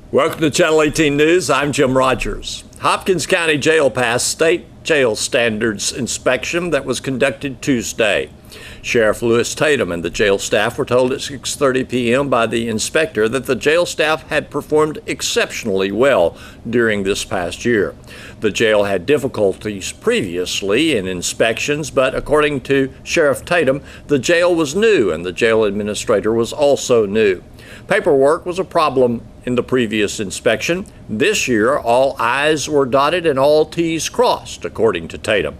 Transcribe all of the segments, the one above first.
Welcome to Channel 18 News. I'm Jim Rogers. Hopkins County Jail passed state jail standards inspection that was conducted Tuesday. Sheriff Lewis Tatum and the jail staff were told at 6:30 p.m. by the inspector that the jail staff had performed exceptionally well during this past year. The jail had difficulties previously in inspections, but according to Sheriff Tatum, the jail was new and the jail administrator was also new. Paperwork was a problem in the previous inspection. This year, all I's were dotted and all T's crossed, according to Tatum.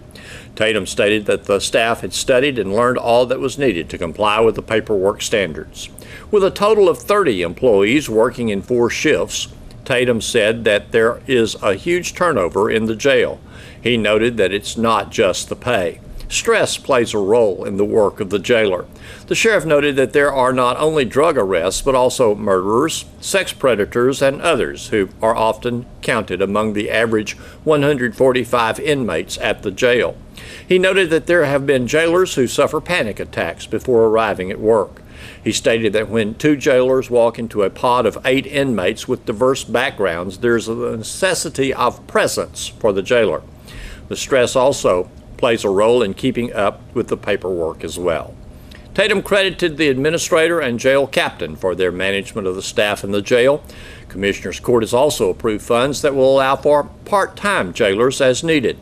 Tatum stated that the staff had studied and learned all that was needed to comply with the paperwork standards. With a total of 30 employees working in 4 shifts, Tatum said that there is a huge turnover in the jail. He noted that it's not just the pay. Stress plays a role in the work of the jailer. The sheriff noted that there are not only drug arrests, but also murderers, sex predators, and others who are often counted among the average 145 inmates at the jail. He noted that there have been jailers who suffer panic attacks before arriving at work. He stated that when 2 jailers walk into a pod of 8 inmates with diverse backgrounds, there's a necessity of presence for the jailer. The stress also plays a role in keeping up with the paperwork as well. Tatum credited the administrator and jail captain for their management of the staff in the jail. Commissioner's Court has also approved funds that will allow for part-time jailers as needed.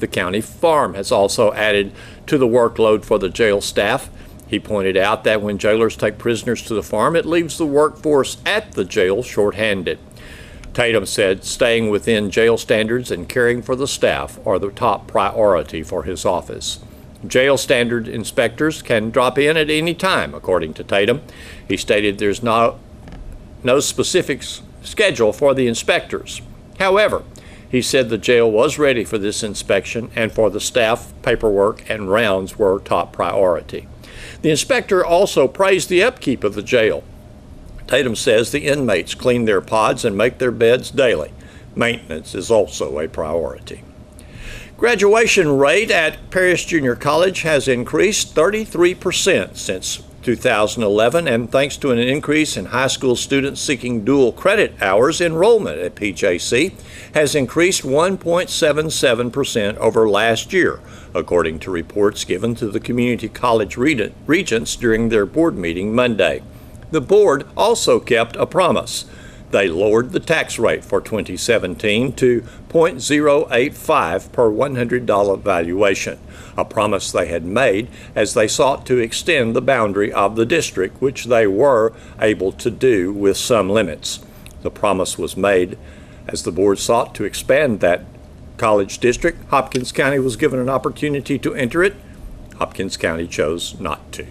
The county farm has also added to the workload for the jail staff. He pointed out that when jailers take prisoners to the farm, it leaves the workforce at the jail shorthanded. Tatum said staying within jail standards and caring for the staff are the top priority for his office. Jail standard inspectors can drop in at any time, according to Tatum. He stated there's no specific schedule for the inspectors. However, he said the jail was ready for this inspection and for the staff, paperwork, and rounds were top priority. The inspector also praised the upkeep of the jail. Tatum says the inmates clean their pods and make their beds daily. Maintenance is also a priority. Graduation rate at Paris Junior College has increased 33% since 2011, and thanks to an increase in high school students seeking dual credit hours, enrollment at PJC has increased 1.77% over last year, according to reports given to the community college regents during their board meeting Monday. The board also kept a promise. They lowered the tax rate for 2017 to .085 per $100 valuation, a promise they had made as they sought to extend the boundary of the district, which they were able to do with some limits. The promise was made as the board sought to expand that college district. Hopkins County was given an opportunity to enter it. Hopkins County chose not to.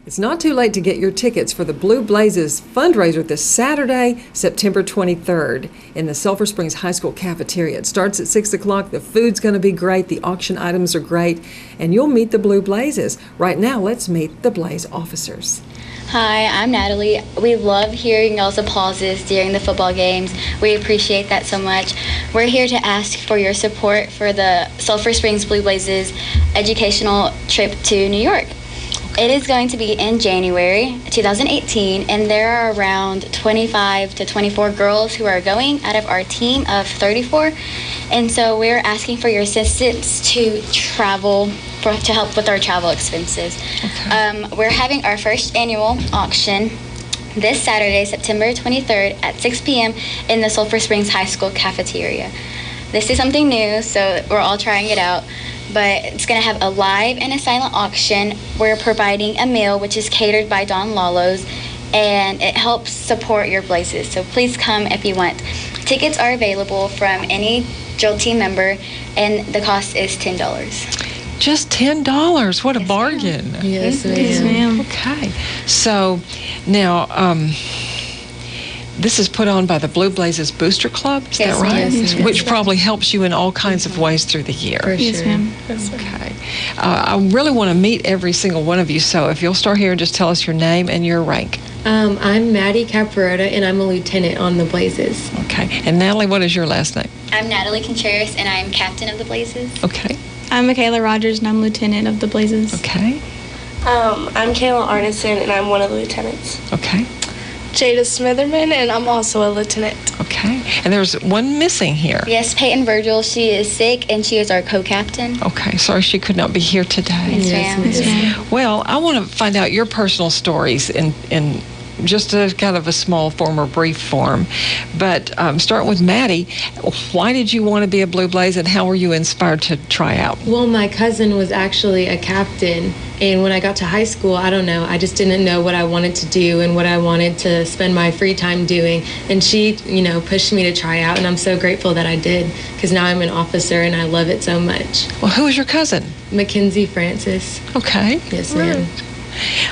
It's not too late to get your tickets for the Blue Blazes fundraiser this Saturday, September 23rd in the Sulphur Springs High School cafeteria. It starts at 6 o'clock. The food's going to be great. The auction items are great. And you'll meet the Blue Blazes. Right now, let's meet the Blaze officers. Hi, I'm Natalie. We love hearing y'all's applauses during the football games. We appreciate that so much. We're here to ask for your support for the Sulphur Springs Blue Blazes educational trip to New York. It is going to be in January 2018, and there are around 25 to 24 girls who are going out of our team of 34. And so we're asking for your assistance to travel, to help with our travel expenses. Okay. We're having our first annual auction this Saturday, September 23rd at 6 p.m. in the Sulphur Springs High School cafeteria. This is something new, so we're all trying it out. But it's going to have a live and a silent auction. We're providing a meal, which is catered by Don Lalo's, and it helps support your Blazes. So please come if you want. Tickets are available from any drill team member, and the cost is $10. Just $10. What a bargain. Yes, ma'am. Yes, ma'am. Okay. So now, this is put on by the Blue Blazes Booster Club, is Yes, that right? ma'am. Yes, Which probably helps you in all kinds of ways through the year. For Yes, sure. ma'am. Okay. I really want to meet every single one of you, so if you'll start here and just tell us your name and your rank. I'm Maddie Caparota, and I'm a lieutenant on the Blazes. Okay. And Natalie, what is your last name? I'm Natalie Contreras, and I'm captain of the Blazes. Okay. I'm Michaela Rogers, and I'm lieutenant of the Blazes. Okay. I'm Kayla Arneson, and I'm one of the lieutenants. Okay. Jada Smitherman, and I'm also a lieutenant. Okay. And there's one missing here. Yes, Peyton Virgil. She is sick, and she is our co-captain. Okay. Sorry she could not be here today. Yes, ma'am. Well, I want to find out your personal stories in just a kind of a small form or brief form. But start with Maddie. Why did you want to be a Blue Blaze, and how were you inspired to try out? Well, my cousin was actually a captain, and when I got to high school, I don't know, I just didn't know what I wanted to do and what I wanted to spend my free time doing. And she, pushed me to try out, and I'm so grateful that I did, because now I'm an officer and I love it so much. Well, who is your cousin? Mackenzie Francis. Okay. Yes, ma'am.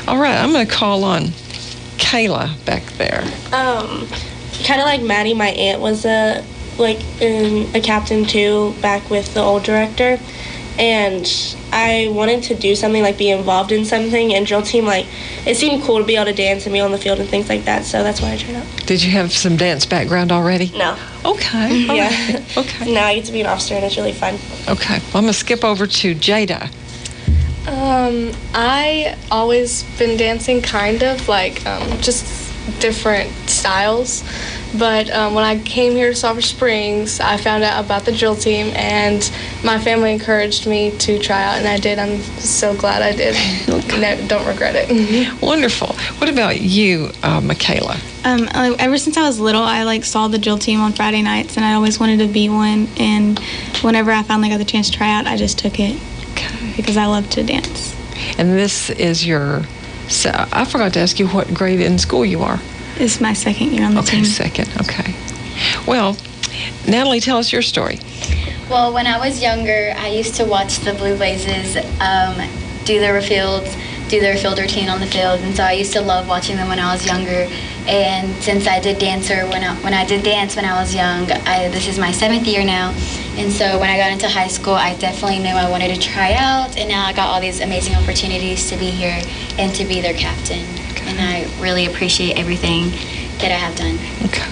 All right. I'm going to call on Kayla back there. Kind of like Maddie, my aunt was a captain too, back with the old director, and I wanted to do something, like be involved in something, and drill team, like it seemed cool to be able to dance and be on the field and things like that, so that's why I tried out. Did you have some dance background already? No. Okay. All Yeah. right. Okay. Now I get to be an officer, and it's really fun. Okay. Well, I'm going to skip over to Jada. I always been dancing kind of like just different styles, but when I came here to Sulphur Springs, I found out about the drill team, and my family encouraged me to try out, and I did. I'm so glad I did. No, don't regret it. Wonderful. What about you, Michaela? Ever since I was little, I saw the drill team on Friday nights, and I always wanted to be one. And whenever I finally got the chance to try out, I just took it because I love to dance. And this is your. So I forgot to ask you what grade in school you are. It's my second year on the team. Okay, second. Okay. Well, Natalie, tell us your story. Well, when I was younger, I used to watch the Blue Blazes do their field routine on the field, and so I used to love watching them when I was younger. And since I did when I did dance when I was young, this is my 7th year now, and so when I got into high school, I definitely knew I wanted to try out, and now I got all these amazing opportunities to be here and to be their captain. Okay. And I really appreciate everything that I have done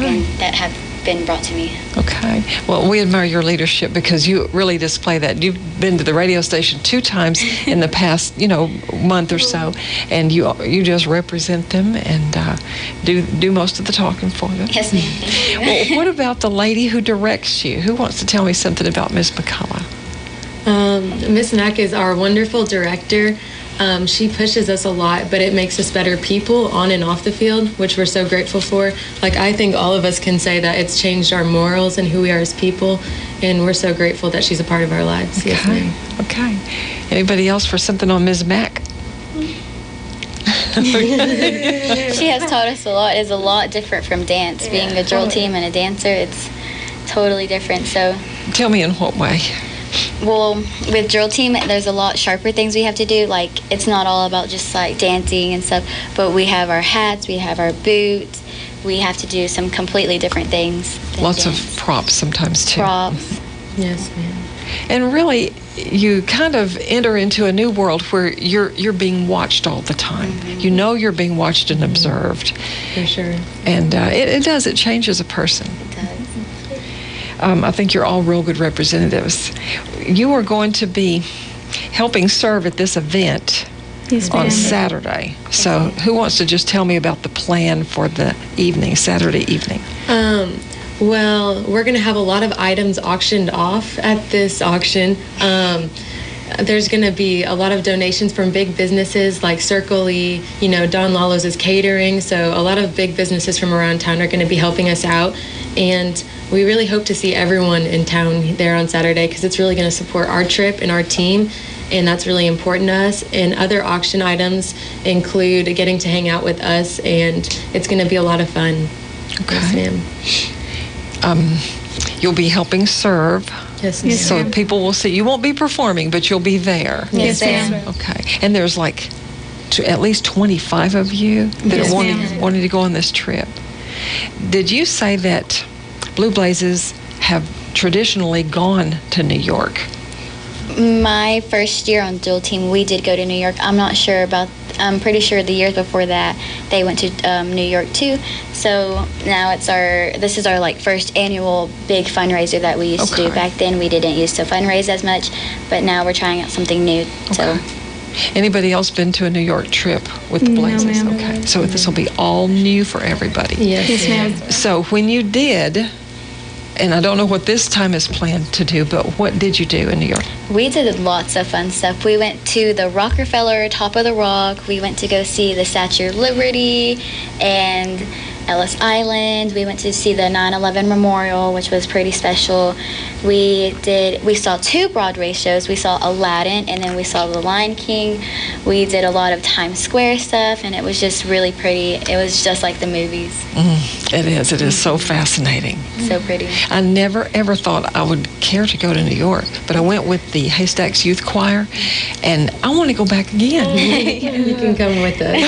and that have been brought to me. Okay. Well, we admire your leadership because you really display that. You've been to the radio station 2 times in the past, month or so, and you just represent them and do most of the talking for them. Yes, ma'am. Thank you. Well, what about the lady who directs you? Who wants to tell me something about Miss McCullough? Miss Mack is our wonderful director. She pushes us a lot, but it makes us better people on and off the field, which we're so grateful for. I think all of us can say that it's changed our morals and who we are as people, and we're so grateful that she's a part of our lives. Okay. Yes, ma'am. Okay. Anybody else for something on Ms. Mack? She has taught us a lot. It's a lot different from dance. Being a drill team and a dancer, it's totally different. So, tell me in what way? Well, with drill team, there's a lot sharper things we have to do. It's not all about just dancing and stuff, but we have our hats, we have our boots, we have to do some completely different things. Lots of props sometimes too. Props. Yes, ma'am. And really, you kind of enter into a new world where you're being watched all the time. Mm-hmm. You know you're being watched and observed. For sure. And it changes a person. It does. I think you're all real good representatives. You are going to be helping serve at this event on Saturday. So who wants to just tell me about the plan for the evening, Saturday evening? Well, we're going to have a lot of items auctioned off at this auction. There's going to be a lot of donations from big businesses like Circle E, Don Lalo's is catering. So a lot of big businesses from around town are going to be helping us out. And we really hope to see everyone in town there on Saturday because it's really going to support our trip and our team. And that's really important to us. And other auction items include getting to hang out with us. And it's going to be a lot of fun. Okay. Yes, ma'am. You'll be helping serve. Yes, ma'am. So people will see. You won't be performing, but you'll be there. Yes, ma'am. Okay. And there's at least 25 of you that are wanting to go on this trip. Did you say that Blue Blazes have traditionally gone to New York? My first year on drill team, we did go to New York. I'm pretty sure the years before that they went to New York too. So now this is our first annual big fundraiser that we used to do. Back then we didn't used to fundraise as much, but now we're trying out something new. So Anybody else been to a New York trip with the Blazes? ma'am. Okay, so this will be all new for everybody. Yes, ma'am. So when you did, and I don't know what this time is planned to do, but what did you do in New York? We did lots of fun stuff. We went to the Rockefeller, Top of the Rock. We went to go see the Statue of Liberty and Ellis Island. We went to see the 9/11 Memorial, which was pretty special. We saw 2 Broadway shows. We saw Aladdin, and then we saw The Lion King. We did a lot of Times Square stuff, and it was just really pretty. It was just like the movies. It is. It is so fascinating. So pretty. I never, ever thought I would care to go to New York, but I went with the Haystacks Youth Choir, and I want to go back again. You can come with us.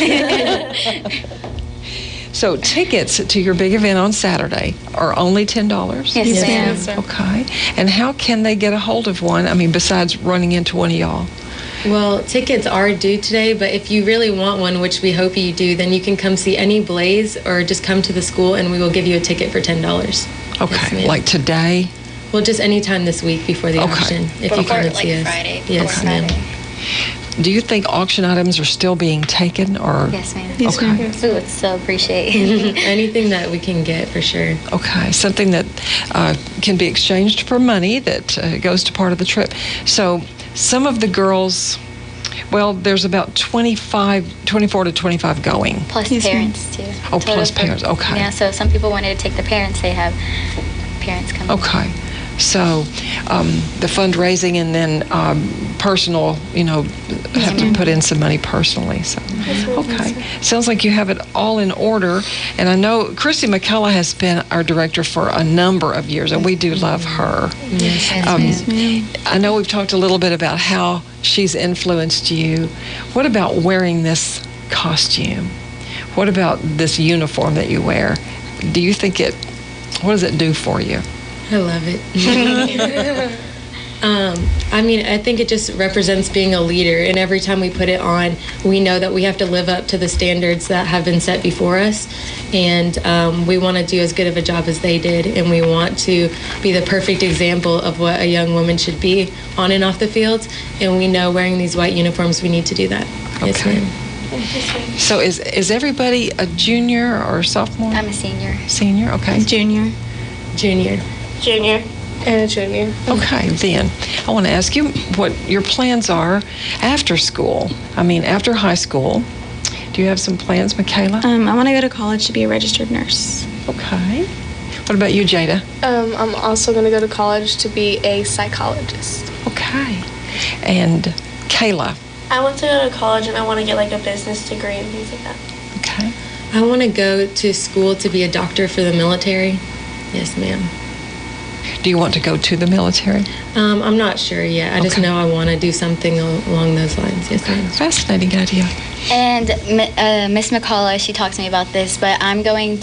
So tickets to your big event on Saturday are only $10? Yes, ma'am. Yes, sir. Okay. And how can they get a hold of one? I mean, besides running into one of y'all? Well, tickets are due today, but if you really want one, which we hope you do, then you can come see any Blaze or just come to the school and we will give you a ticket for $10. Okay. Yes, ma'am. Like today? Well, just any time this week before the Okay. auction, if Or you come and like see us. Friday. Yes, before ma'am. Friday. Do you think auction items are still being taken, or? Yes, ma'am. Yes, Okay. ma'am. We would so appreciate. Anything that we can get for sure. Okay, something that can be exchanged for money that goes to part of the trip. So some of the girls, well, there's about 24 to 25 going. Plus Yes, ma'am. parents too. Oh, plus parents, okay. Yeah, so some people wanted to take the parents. They have parents coming. Okay. So the fundraising and then personal, have to put in some money personally. So, okay. Sounds like you have it all in order. And I know Christy McCullough has been our director for a number of years, and we do love her. Yes, Yes, ma'am. I know we've talked a little bit about how she's influenced you. What about wearing this costume? What about this uniform that you wear? Do you think what does it do for you? I love it. I mean, I think it just represents being a leader, and every time we put it on, we know that we have to live up to the standards that have been set before us, and we want to do as good of a job as they did, and we want to be the perfect example of what a young woman should be on and off the field, and we know wearing these white uniforms, we need to do that. Yes, Okay. ma'am. So is everybody a junior or sophomore? I'm a senior. Senior? Okay. Junior. Junior. Junior. And a junior. Okay, then I want to ask you what your plans are after school. I mean, after high school. Do you have some plans, Michaela? I want to go to college to be a registered nurse. Okay. What about you, Jada? I'm also going to go to college to be a psychologist. Okay. And Kayla? I want to go to college and I want to get like a business degree and things like that. Okay. I want to go to school to be a doctor for the military. Yes, ma'am. Do you want to go to the military? I'm not sure yet. I just Okay. know I want to do something along those lines. Yes, ma'am. Fascinating idea. And Miss McCullough, she talked to me about this, but I want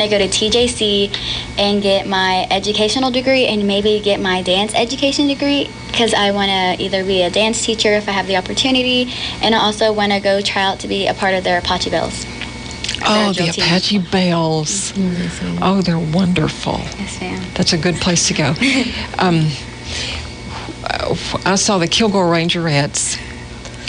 to go to TJC and get my educational degree and maybe get my dance education degree because I want to either be a dance teacher if I have the opportunity, and I also want to go try out to be a part of their Apache Bells. Oh, Their the drill team. Apache Bells. Yes, ma'am. Oh, they're wonderful. Yes, ma'am. That's a good place to go. I saw the Kilgore Rangerettes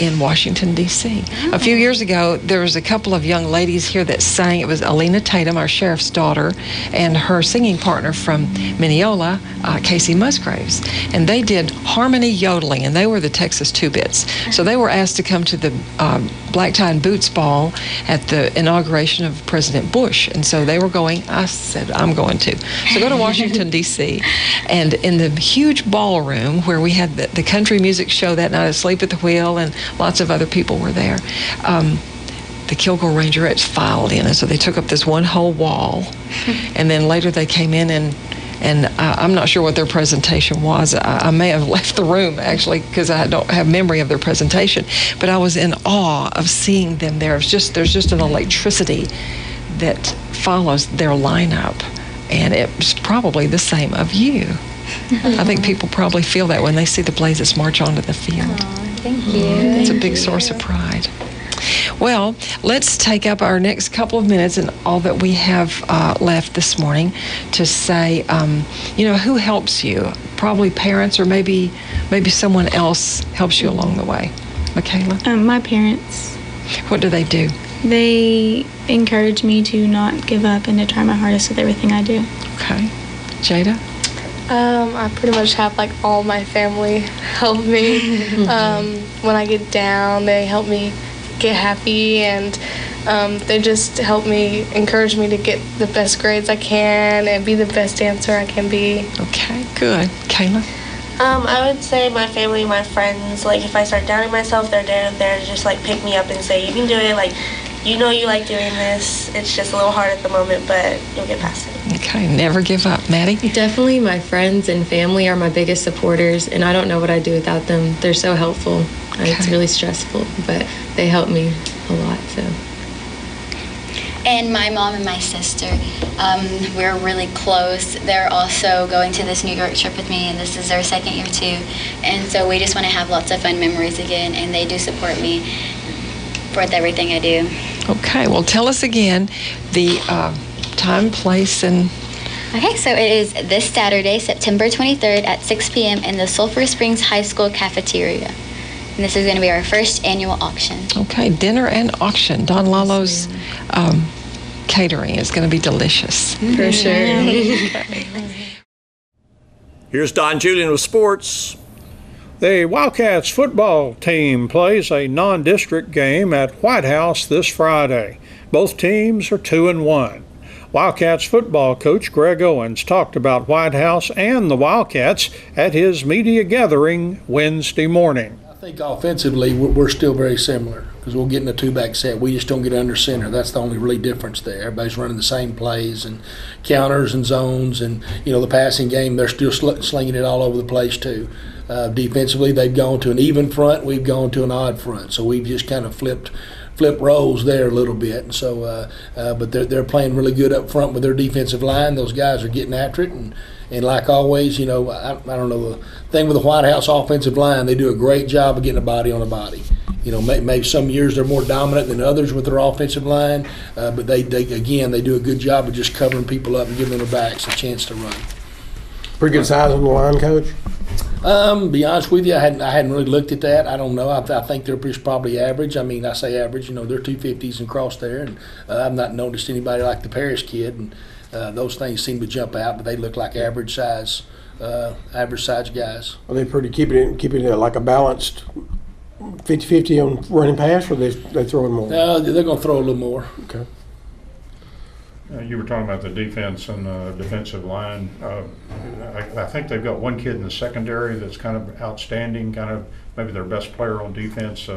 in Washington, D.C. A few years ago, there was a couple of young ladies here that sang. It was Alina Tatum, our sheriff's daughter, and her singing partner from Mineola, Casey Musgraves. And they did harmony yodeling, and they were the Texas Two-Bits. So they were asked to come to the Black Tie and Boots Ball at the inauguration of President Bush. And so they were going. I said, I'm going to. So go to Washington, D.C. And in the huge ballroom where we had the country music show that night, Asleep at the Wheel, and lots of other people were there, the Kilgore Rangerettes filed in. And so they took up this one whole wall. And then later they came in and I'm not sure what their presentation was. I may have left the room, actually, because I don't have memory of their presentation. But I was in awe of seeing them there. There's just an electricity that follows their lineup. And it was probably the same of you. I think people probably feel that when they see the Blazes march onto the field. Aw, thank you. It's a big source of pride. Well, let's take up our next couple of minutes and all that we have left this morning to say, who helps you? Probably parents, or maybe someone else helps you along the way. Michaela? My parents, What do they do? they encourage me to not give up and to try my hardest with everything I do. Okay. Jada? I pretty much have like all my family help me. When I get down, they help me get happy, and they just help me, encourage me to get the best grades I can and be the best dancer I can be. Okay, good. Kayla? I would say my family, my friends, like if I start doubting myself, they're there to just like pick me up and say, you can do it, like you know you like doing this. It's just a little hard at the moment, but you'll get past it. Okay, never give up. Maddie? Definitely my friends and family are my biggest supporters, and I don't know what I'd do without them. They're so helpful. It's really stressful, but they help me a lot, so. And my mom and my sister, we're really close. They're also going to this New York trip with me, and this is their second year too. And so we just want to have lots of fun memories again, and they do support me for everything I do. Okay, well, tell us again the time, place, and... Okay, so it is this Saturday, September 23rd at 6 p.m. in the Sulphur Springs High School cafeteria. And this is going to be our first annual auction. Okay, dinner and auction. Don Lalo's catering is going to be delicious. For sure. Here's Don Julian with sports. The Wildcats football team plays a non-district game at White House this Friday. Both teams are 2-1. Wildcats football coach Greg Owens talked about White House and the Wildcats at his media gathering Wednesday morning. I think offensively we're still very similar because we'll get in a two-back set. We just don't get under center. That's the only really difference there. Everybody's running the same plays and counters and zones, and the passing game, they're still slinging it all over the place too. Defensively, they've gone to an even front. We've gone to an odd front. So we've just kind of flipped roles there a little bit. And so, but they're playing really good up front with their defensive line. Those guys are getting after it, and like always, I don't know, the thing with the White House offensive line, they do a great job of getting a body on a body. Maybe some years they're more dominant than others with their offensive line, but they do a good job of just covering people up and giving their backs a chance to run. Pretty good size on the line, Coach? Be honest with you, I hadn't really looked at that. I don't know. I think they're probably average. I mean, I say average. They're 250s and cross there, and I've not noticed anybody like the Parrish kid, and those things seem to jump out, but they look like average size guys. Are they pretty keeping it like a balanced 50-50 on running pass, or they throwing more? They're going to throw a little more. Okay. You were talking about the defense and defensive line. I think they've got one kid in the secondary that's kind of outstanding, kind of maybe their best player on defense.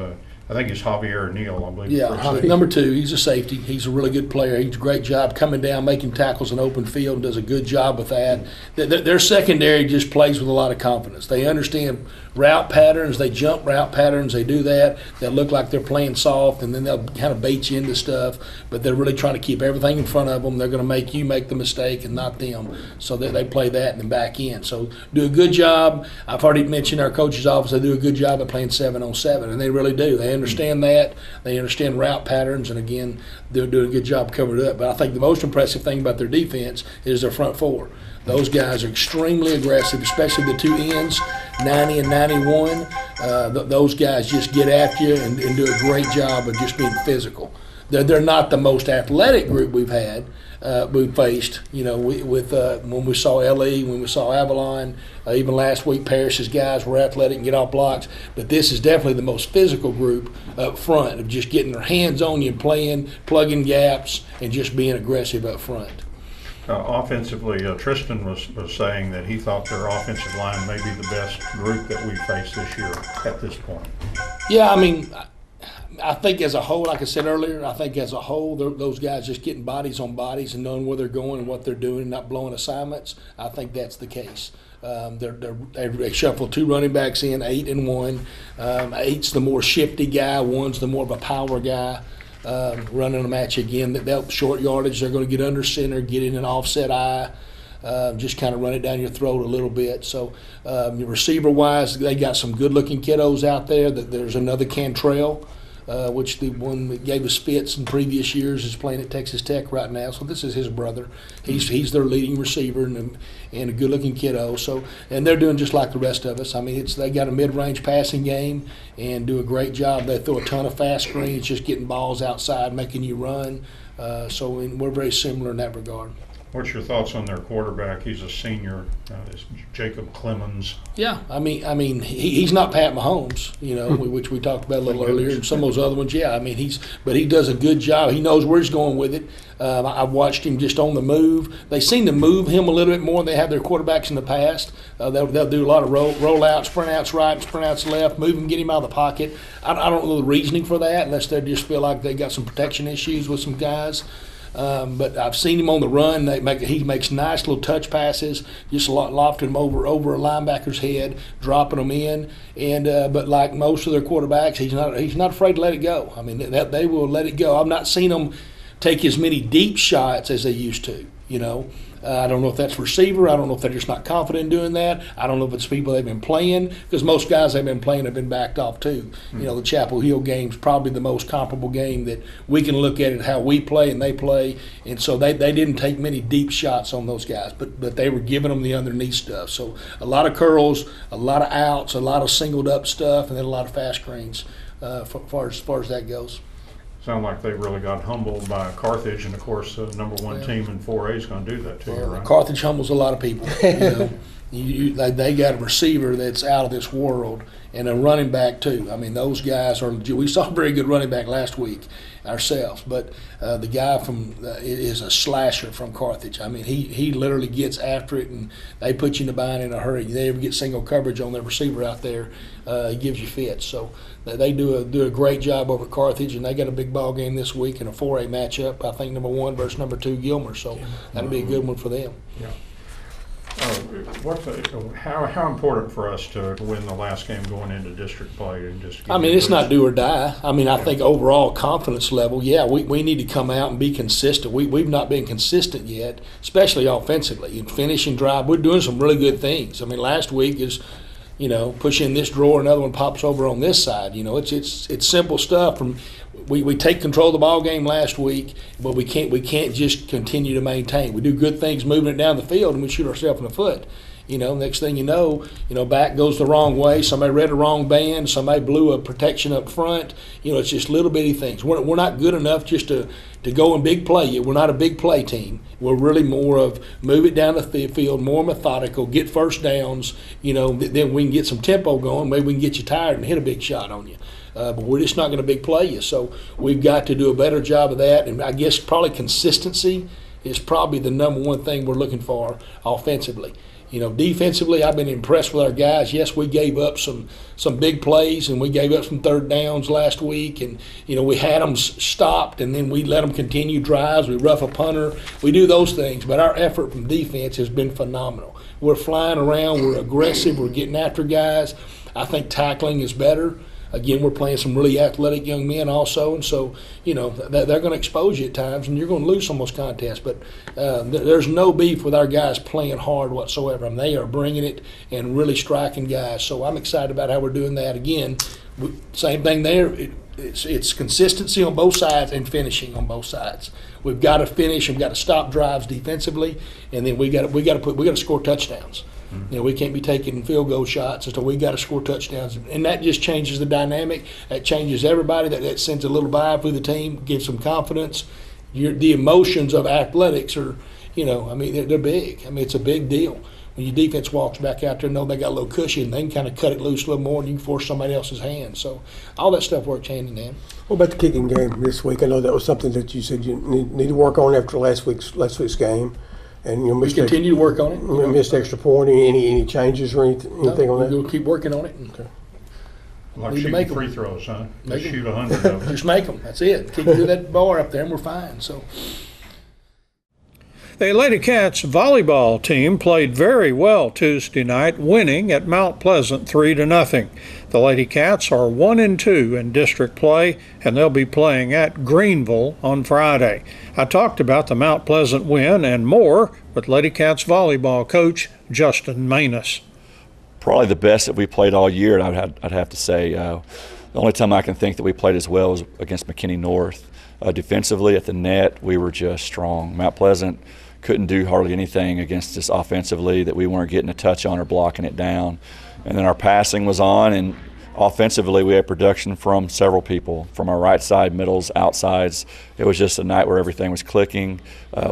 I think he's Javier Neal, I believe. Yeah, number 2. He's a safety. He's a really good player. He does a great job coming down, making tackles in open field, and does a good job with that. Their secondary just plays with a lot of confidence. They understand route patterns. They jump route patterns. They do that. They look like they're playing soft, and then they'll kind of bait you into stuff. But they're really trying to keep everything in front of them. They're going to make you make the mistake and not them. So they play that and then back in. So do a good job. I've already mentioned our coach's office. They do a good job at playing 7-on-7, and they really do. They understand that. They understand route patterns, and again, they're doing a good job covering it up. But I think the most impressive thing about their defense is their front four. Those guys are extremely aggressive, especially the two ends, 90 and 91. Those guys just get after you and do a great job of just being physical. They're not the most athletic group we've faced, when we saw LE, when we saw Avalon, even last week Parrish's guys were athletic and get off blocks, but this is definitely the most physical group up front of just getting their hands on you and playing, plugging gaps, and just being aggressive up front. Offensively, Tristan was saying that he thought their offensive line may be the best group that we've faced this year at this point. Yeah, I mean, I think as a whole, like I said earlier, those guys just getting bodies on bodies and knowing where they're going and what they're doing and not blowing assignments, I think that's the case. They shuffle 2 running backs in, 8 and 1. 8's the more shifty guy, 1's the more of a power guy. Running them at you again. That short yardage, they're going to get under center, get in an offset eye, just kind of run it down your throat a little bit. So receiver-wise, they got some good-looking kiddos out there. There's another Cantrell which the one that gave us fits in previous years is playing at Texas Tech right now. So this is his brother. He's their leading receiver and a good-looking kiddo. So, and they're doing just like the rest of us. I mean, they got a mid-range passing game and do a great job. They throw a ton of fast screens, just getting balls outside, making you run. So we're very similar in that regard. What's your thoughts on their quarterback? He's a senior, it's Jacob Clemens. Yeah, I mean, he's not Pat Mahomes, which we talked about a little earlier, and some of those other ones. Yeah, I mean, but he does a good job. He knows where he's going with it. I've watched him just on the move. They seem to move him a little bit more than they have their quarterbacks in the past. They'll do a lot of rollouts, sprint outs right, sprint outs left, move him, get him out of the pocket. I don't know the reasoning for that, unless they just feel like they got some protection issues with some guys. But I've seen him on the run. He makes nice little touch passes, just lofting them over a linebacker's head, dropping them in. And but like most of their quarterbacks, he's not afraid to let it go. I mean, they will let it go. I've not seen them take as many deep shots as they used to. I don't know if that's receiver. I don't know if they're just not confident in doing that. I don't know if it's people they've been playing, because most guys they've been playing have been backed off too. The Chapel Hill game's probably the most comparable game that we can look at it how we play and they play. And so they didn't take many deep shots on those guys, but they were giving them the underneath stuff. So a lot of curls, a lot of outs, a lot of singled up stuff, and then a lot of fast screens as far as that goes. Sound like they really got humbled by Carthage, and of course, the number one team in 4A is going to do that to you, right? Carthage humbles a lot of people. They got a receiver that's out of this world, and a running back too. I mean, those guys are. We saw a very good running back last week ourselves, but the guy is a slasher from Carthage. I mean, he literally gets after it, and they put you in the bind in a hurry. They ever get single coverage on their receiver out there, he gives you fits. So they do a great job over at Carthage, and they got a big ball game this week in a 4A matchup. I think number 1 versus number 2 Gilmer. So that'll be a good one for them. Yeah. How important for us to win the last game going into district play and just? It's not do or die. I think overall confidence level, we need to come out and be consistent. We've not been consistent yet, especially offensively. In finishing drive, we're doing some really good things. Last week is, push in this drawer, another one pops over on this side. It's simple stuff. We take control of the ball game last week, but we can't just continue to maintain. We do good things moving it down the field, and we shoot ourselves in the foot. Next thing you know, back goes the wrong way. Somebody read a wrong band. Somebody blew a protection up front. It's just little bitty things. We're not good enough just to go and big play. We're not a big play team. We're really more of move it down the field, more methodical, get first downs. Then we can get some tempo going. Maybe we can get you tired and hit a big shot on you. But we're just not going to big play you. So we've got to do a better job of that. And I guess probably consistency is probably the number one thing we're looking for offensively. Defensively, I've been impressed with our guys. Yes, we gave up some big plays, and we gave up some third downs last week. And, we had them stopped, and then we let them continue drives. We rough a punter. We do those things. But our effort from defense has been phenomenal. We're flying around. We're aggressive. We're getting after guys. I think tackling is better. Again, we're playing some really athletic young men also, and so, they're going to expose you at times, and you're going to lose some of those contests. But there's no beef with our guys playing hard whatsoever. They are bringing it and really striking guys. So I'm excited about how we're doing that. Again, same thing there. It's consistency on both sides and finishing on both sides. We've got to finish. We've got to stop drives defensively, and then we got to score touchdowns. We can't be taking field goal shots, so we got to score touchdowns, and that just changes the dynamic. That changes everybody. That sends a little vibe through the team, gives them confidence. The emotions of athletics are, they're big. It's a big deal. When your defense walks back out there and know they got a little cushion, they can kind of cut it loose a little more, and you can force somebody else's hand. So all that stuff works hand in hand. What about the kicking game this week? I know that was something that you said you need to work on after last week's game. And we continue to work on it. Missed extra point. Any changes or anything on that? We'll keep working on it. Okay. Like shooting free throws, huh? Just shoot 100 of them. Just make them. That's it. Keep that bar up there, and we're fine. So. The Lady Cats volleyball team played very well Tuesday night, winning at Mount Pleasant 3-0. The Lady Cats are 1-2 in district play, and they'll be playing at Greenville on Friday. I talked about the Mount Pleasant win and more with Lady Cats volleyball coach Justin Manus. Probably the best that we played all year, and I'd have to say. The only time I can think that we played as well was against McKinney North. Defensively at the net, we were just strong. Mount Pleasant couldn't do hardly anything against us offensively that we weren't getting a touch on or blocking it down. And then our passing was on, and offensively we had production from several people, from our right side, middles, outsides. It was just a night where everything was clicking.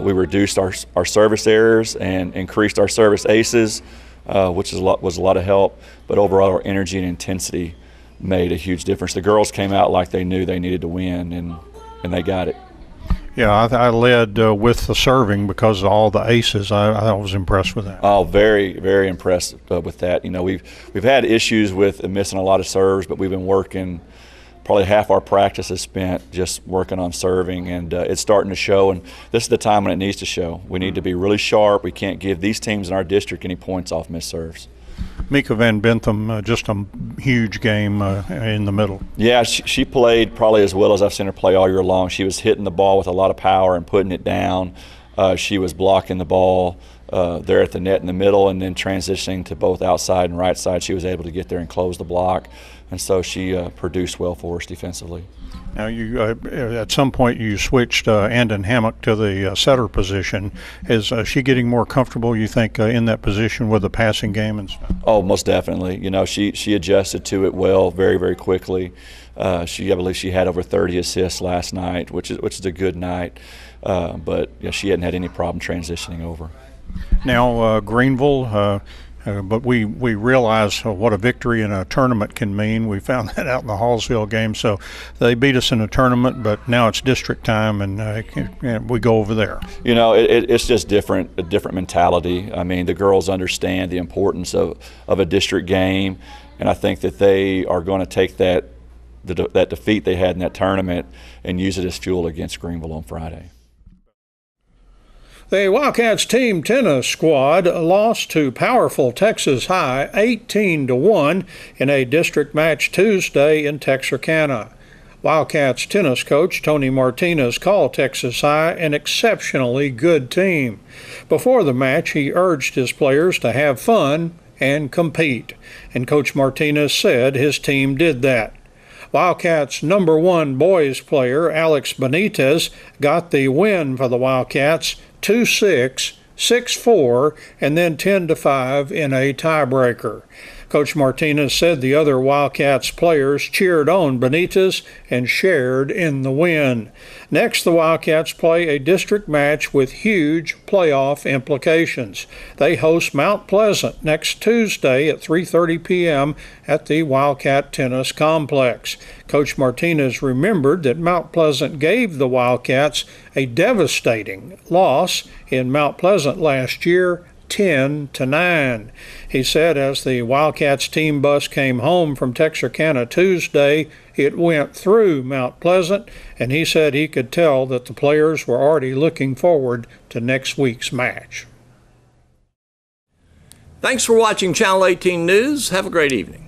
We reduced our service errors and increased our service aces, which was a lot of help. But overall, our energy and intensity made a huge difference. The girls came out like they knew they needed to win, and they got it. Yeah, I led with the serving because of all the aces. I was impressed with that. Oh, very, very impressed with that. You know, we've had issues with missing a lot of serves, but we've been working. Probably half our practice is spent just working on serving, and it's starting to show. And this is the time when it needs to show. We need to be really sharp. We can't give these teams in our district any points off missed serves. Mika Van Bentham, just a huge game in the middle. Yeah, she played probably as well as I've seen her play all year long. She was hitting the ball with a lot of power and putting it down. She was blocking the ball there at the net in the middle, and then transitioning to both outside and right side. She was able to get there and close the block, and so she produced well for us defensively. Now, you at some point you switched Andon Hammock to the setter position. Is she getting more comfortable, you think, in that position with the passing game and stuff? Oh, most definitely. You know, she adjusted to it well, very, very quickly. I believe she had over 30 assists last night, which is a good night. But yeah, she hadn't had any problem transitioning over. Now, Greenville. But we realize what a victory in a tournament can mean. We found that out in the Hallsville game. So they beat us in a tournament, but now it's district time, and we go over there. You know, it's just a different mentality. I mean, the girls understand the importance of a district game, and I think that they are going to take that defeat they had in that tournament and use it as fuel against Greenville on Friday. The Wildcats team tennis squad lost to powerful Texas High 18-1 in a district match Tuesday in Texarkana. Wildcats tennis coach Tony Martinez called Texas High an exceptionally good team. Before the match, he urged his players to have fun and compete, and Coach Martinez said his team did that. Wildcats #1 boys player Alex Benitez got the win for the Wildcats 2-6, 6-4, and then 10-5 in a tiebreaker. Coach Martinez said the other Wildcats players cheered on Benitez and shared in the win. Next, the Wildcats play a district match with huge playoff implications. They host Mount Pleasant next Tuesday at 3:30 p.m. at the Wildcat Tennis Complex. Coach Martinez remembered that Mount Pleasant gave the Wildcats a devastating loss in Mount Pleasant last year, 10-9. He said as the Wildcats team bus came home from Texarkana Tuesday, it went through Mount Pleasant, and he said he could tell that the players were already looking forward to next week's match. Thanks for watching Channel 18 News. Have a great evening.